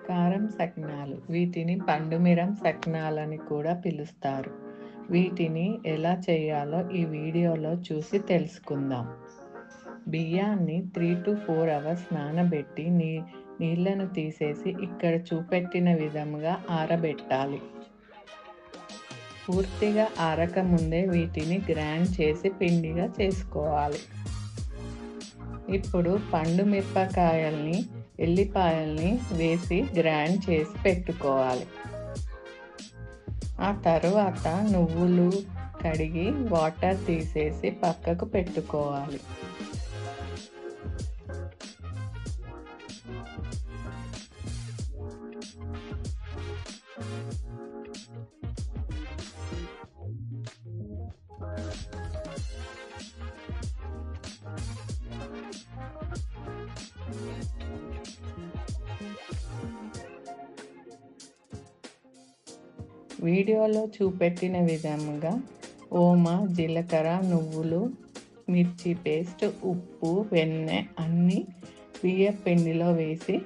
కారం సకినాలు, వీటిని పండుమిరం సకినాలని కూడా పిలుస్తారు. వీటిని ఎలా చేయాలో ఈ వీడియోలో చూసి తెలుసుకుందాం. బియ్యాన్ని 3 to 4 hours నానబెట్టి నీళ్లను తీసేసి ఇక్కడ చూపెట్టిన విధముగా ఆరబెట్టాలి. పూర్తిగా ఆరకముందే వీటిని గ్రైండ్ చేసి పిండిగా చేసుకోవాలి. ఇప్పుడు పండు మిరపకాయల్ని, ఎల్లిపాయల్ని వేసి గ్రైండ్ చేసి పెట్టుకోవాలి. ఆ తరువాత నువ్వులు కడిగి వాటర్ తీసేసి పక్కకు పెట్టుకోవాలి. వీడియోలో చూపెట్టిన విధంగా ఓమ, జీలకర్ర, నువ్వులు, మిర్చి పేస్ట్, ఉప్పు, వెన్నె అన్నీ బియ్య పిండిలో వేసి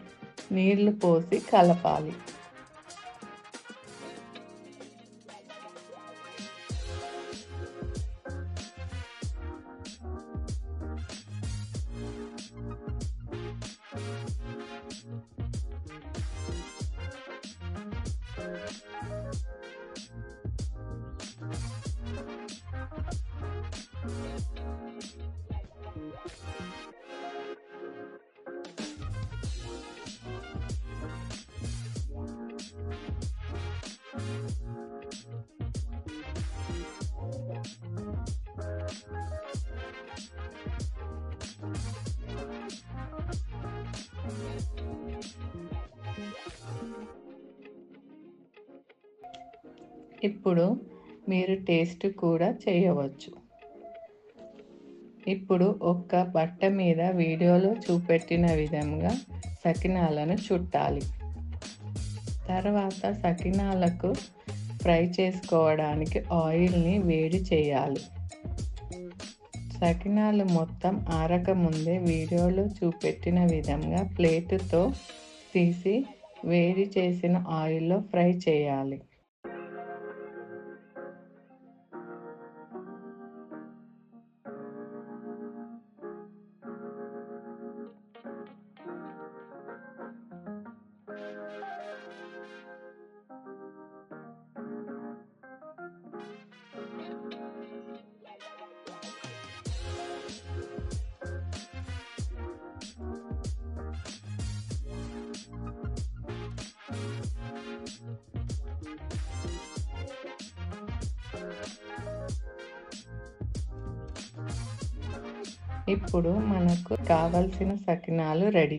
నీళ్లు పోసి కలపాలి. ఇప్పుడు మీరు టేస్ట్ కూడా చేయవచ్చు. ఇప్పుడు ఒక బట్ట మీద వీడియోలో చూపెట్టిన విధంగా సకినాలను చుట్టాలి. తర్వాత సకినాలకు ఫ్రై చేసుకోవడానికి ఆయిల్ని వేడి చేయాలి. సకినాలు మొత్తం ఆరకముందే వీడియోలో చూపెట్టిన విధంగా ప్లేటుతో తీసి వేడి చేసిన ఆయిల్లో ఫ్రై చేయాలి. ఇప్పుడు మనకు కావలసిన సకినాలు రెడీ.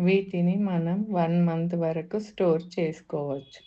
వీటిని మనం 1 month వరకు స్టోర్ చేసుకోవచ్చు.